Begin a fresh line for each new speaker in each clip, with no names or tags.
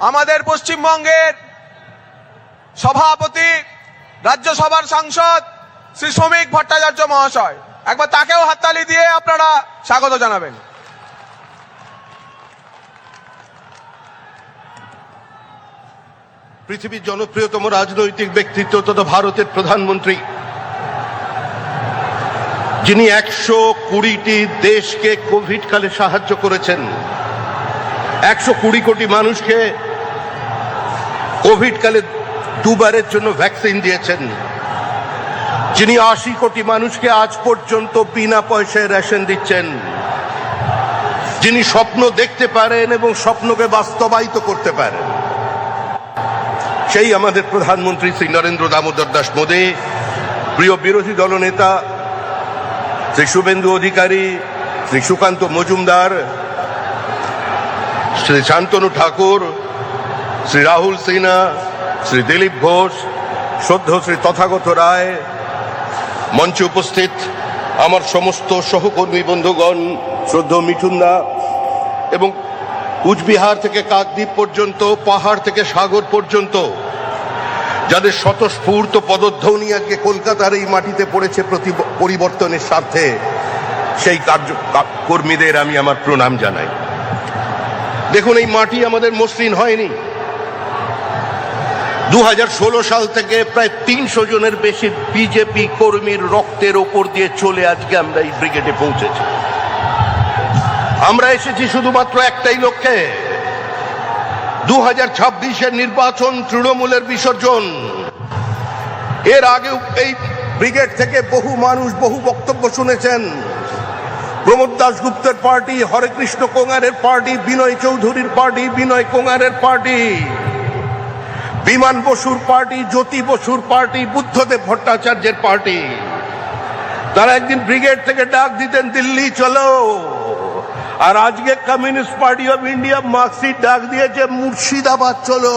আমাদের পশ্চিমবঙ্গের সভাপতি রাজ্যসভার সাংসদ শ্রী শ্রমিক ভট্টাচার্য মহাশয়, একবার তাকেও হাততালি দিয়ে আপনারা স্বাগত জানাবেন।
পৃথিবীর জনপ্রিয়তম রাজনৈতিক ব্যক্তিত্ব তথা ভারতের প্রধানমন্ত্রী, যিনি 120টি দেশকে কোভিড কালে সাহায্য করেছেন, 120 কোটি মানুষকে কোভিড কালে দুবারের জন্য ভ্যাকসিন দিয়েছেন, যিনি 80 কোটি মানুষকে আজ পর্যন্ত বিনা পয়সায় রেশন দিচ্ছেন, যিনি স্বপ্ন দেখতে পারেন এবং স্বপ্নকে বাস্তবায়িত করতে পারেন, সেই আমাদের প্রধানমন্ত্রী শ্রী নরেন্দ্র দামোদর দাস মোদী। প্রিয় বিরোধী দলনেতা শ্রী শুভেন্দু অধিকারী, শ্রী সুকান্ত মজুমদার, শ্রী শান্তনু ঠাকুর, শ্রী রাহুল সিনহা, শ্রী দিলীপ ঘোষ, শ্রদ্ধেয় শ্রী তথাগত রায়, মঞ্চে উপস্থিত আমার সমস্ত সহকর্মী বন্ধুগণ, শ্রদ্ধেয় মিঠুন দা, এবং কুচবিহার থেকে কাকদ্বীপ পর্যন্ত, পাহাড় থেকে সাগর পর্যন্ত যাদের স্বতঃস্ফূর্ত পদধ্বনি আজকে কলকাতার এই মাটিতে পড়েছে পরিবর্তনের স্বার্থে, সেই কর্মীদের আমি আমার প্রণাম জানাই। দেখুন, এই মাটি আমাদের মসৃণ হয়নি। 2016 সাল থেকে প্রায় 300 জনের বেশি বিজেপি কর্মীর রক্তের ওপর দিয়ে চলে আজকে আমরা এই ব্রিগেডে পৌঁছেছি। আমরা এসেছি শুধুমাত্র একটাই লক্ষ্যে, 2026-এর নির্বাচন, তৃণমূলের বিসর্জন। এর আগে এই ব্রিগেড থেকে বহু মানুষ বহু বক্তব্য শুনেছেন। প্রমোদ দাশগুপ্তের পার্টি, হরেকৃষ্ণ কোঙারের পার্টি, বিনয় চৌধুরীর পার্টি, বিনয় কোঙারের পার্টি, বিমান বসুর পার্টি, জ্যোতি বসুর পার্টি, বুদ্ধদেব ভট্টাচার্যের পার্টি। তারা একদিন ব্রিগেড থেকে ডাক দিতেন, দিল্লি চলো। আর আজকে communist party of India marksheet ডাক দিয়েছে, মুর্শিদাবাদ চলো।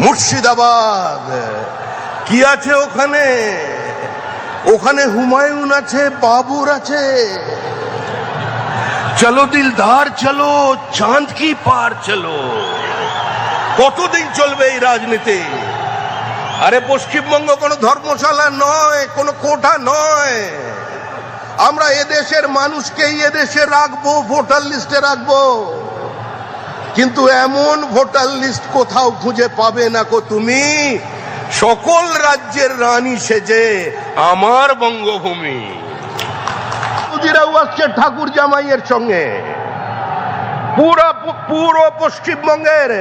মুর্শিদাবাদ কি আছে ওখানে? ওখানে হুমায়ুন আছে, বাবুর আছে। চলো দিলদার চলো, চাঁদ কি পার চলো। কতদিন চলবে এই রাজনীতি? আরে পশ্চিমবঙ্গ কোনো ধর্মশালা নয়, কোনো কোঠা নয়। আমরা এদেশের মানুষকেই এদেশে রাখবো, ভোটার লিস্টে রাখবো, কিন্তু এমন ভোটার লিস্ট কোথাও খুঁজে পাবে না কো তুমি, সকল রাজ্যের রানী সেজে আমার বঙ্গভূমি। আসছে ঠাকুর জামাইয়ের সঙ্গে। পুরো পশ্চিমবঙ্গের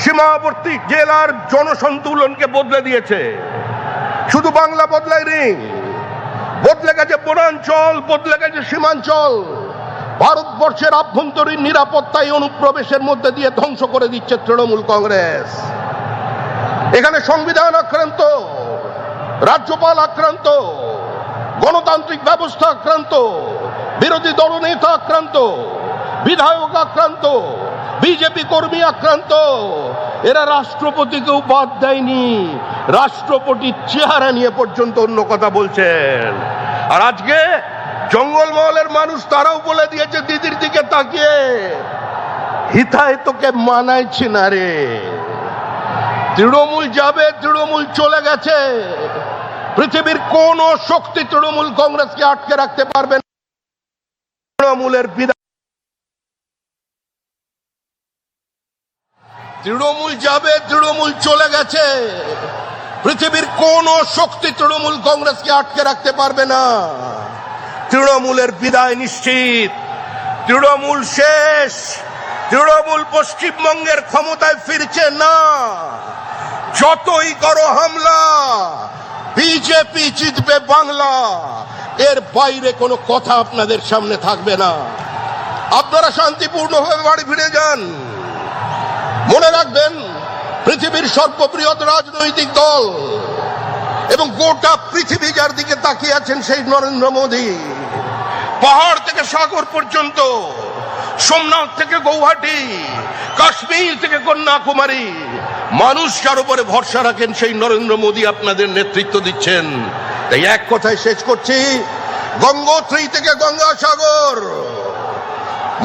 সীমাবর্তী জেলার জনসন্তুলনকে বদলে দিয়েছে। শুধু বাংলা বদলায়নি, বদলে গেছে বনাঞ্চল, বদলে গেছে সীমাঞ্চল। ভারতবর্ষের আভ্যন্তরীণ নিরাপত্তায় অনুপ্রবেশের মধ্যে দিয়ে ধ্বংস করে দিচ্ছে তৃণমূল কংগ্রেস। এখানে সংবিধান আক্রান্ত, রাজ্যপাল আক্রান্ত, গণতান্ত্রিক ব্যবস্থা আক্রান্ত, বিরোধী দলনেতা আক্রান্ত, বিধায়ক আক্রান্ত, বিজেপি কর্মী আক্রান্ত। এরা রাষ্ট্রপতিকেও বাদ দেয়নি, রাষ্ট্রপতির চেহারা নিয়ে পর্যন্ত অন্য কথা বলছেন। আর আজকে জঙ্গলমহলের মানুষ তারাও বলে দিয়েছে দিদির দিকে তাকিয়ে, হিতায় তোকে মানাইছি না রে। তৃণমূল যাবে, তৃণমূল চলে গেছে। পৃথিবীর কোন শক্তি তৃণমূল কংগ্রেসকে আটকে রাখতে পারবে না। তৃণমূলের বিদায়, তৃণমূল যাবে, তৃণমূল চলে গেছে। পৃথিবীর কোন শক্তি তৃণমূল কংগ্রেসকে আটকে রাখতে পারবে না। তৃণমূলের বিদায় নিশ্চিত, তৃণমূল শেষ। তৃণমূল পশ্চিমবঙ্গের ক্ষমতায় ফিরছে না। যতই করো হামলা, বিজেপি জিতবে বাংলা, এর বাইরে কোনো কথা আপনাদের সামনে থাকবে না। আপনারা শান্তিপূর্ণভাবে বাড়ি ফিরে যান। মনে রাখবেন, পৃথিবীর সর্ববৃহৎ রাজনৈতিক দল এবং গোটা পৃথিবী যার দিকে তাকিয়ে আছেন সেই নরেন্দ্র মোদী। পাহাড় থেকে সাগর পর্যন্ত, সোমনাথ থেকে গৌহাটি, কাশ্মীর থেকে কন্যাকুমারী, মানুষ যার উপরে ভরসা রাখেন সেই নরেন্দ্র মোদী আপনাদের নেতৃত্ব দিচ্ছেন। তাই এক কথায় শেষ করছি, গঙ্গোত্রী থেকে গঙ্গাসাগর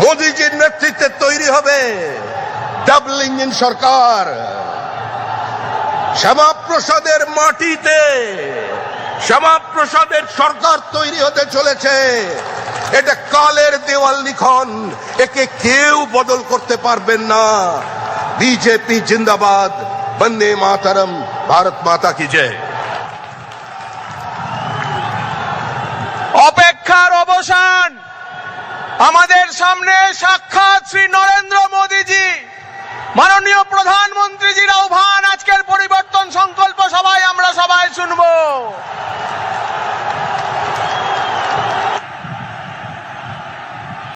মোদীজির নেতৃত্বে তৈরি হবে। ডাবল ইঞ্জিন সরকার। শ্যামাপ্রসাদের মাটিতে শ্যামাপ্রসাদের সরকার তৈরি হতে চলেছে। এটা কালের দেওয়াল লিখন, একে কেউ বদল করতে পারবেন না। বিজেপি জিন্দাবাদ, বন্দে মাতরম, ভারত মাতা কি জয়।
অপেক্ষার অবসান। আমাদের সামনে সাক্ষাৎ শ্রী নরেন্দ্র মোদীজি, মাননীয় প্রধানমন্ত্রীজির আহ্বান। আজকের পরিবর্তন সংকল্প সভায় আমরা সবাই শুনবো।